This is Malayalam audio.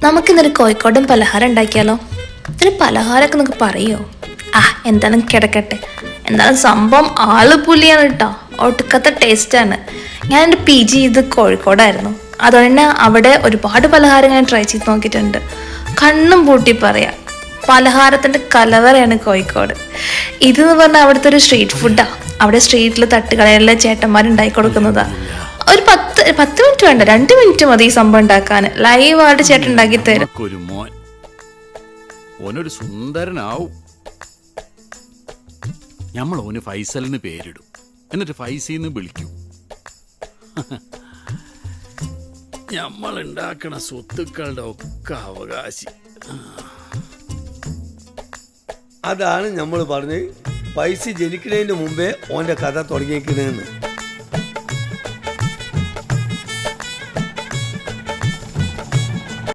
നമുക്കിന്നൊരു കോഴിക്കോടൻ പലഹാരം ഉണ്ടാക്കിയാലോ? ഇതൊരു പലഹാരമൊക്കെ നമുക്ക് പറയോ? എന്തായാലും കിടക്കട്ടെ. എന്തായാലും സംഭവം ആള് പുലിയാണ് കേട്ടോ, ഒടുക്കത്തെ ടേസ്റ്റാണ്. ഞാൻ എൻ്റെ PG ഇത് കോഴിക്കോടായിരുന്നു. അതുകൊണ്ട് തന്നെ അവിടെ ഒരുപാട് പലഹാരം ഞാൻ ട്രൈ ചെയ്ത് നോക്കിയിട്ടുണ്ട്. കണ്ണും പൂട്ടി പറയാം, പലഹാരത്തിൻ്റെ കലവറയാണ് കോഴിക്കോട്. ഇതെന്ന് പറഞ്ഞാൽ അവിടുത്തെ ഒരു സ്ട്രീറ്റ് ഫുഡാണ്. അവിടെ സ്ട്രീറ്റിൽ തട്ടുകടയിലെ ചേട്ടന്മാരുണ്ടാക്കി കൊടുക്കുന്നതാണ്. ഒരു 10 മിനിറ്റ് വേണ്ട, 2 മിനിറ്റ് മതി ഈ സംഭവം ഉണ്ടാക്കാൻ. ലൈവായിട്ട് ചേട്ടൻ ഉണ്ടാക്കി തരും. ഓനൊരു സുന്ദരനാവും. നമ്മൾ ഓന് ഫൈസലിന് പേരിടും, എന്നിട്ട് ഫൈസിന്ന് വിളിക്കും. നമ്മൾ ഉണ്ടാക്കണ സ്വത്തുക്കളുടെ ഒക്കെ അവകാശി. അതാണ് നമ്മൾ പറഞ്ഞ് പൈസ ജനിക്കുന്നതിന് മുമ്പേ ഓൻ്റെ കഥ തുടങ്ങിയിരിക്കുന്നതെന്ന്.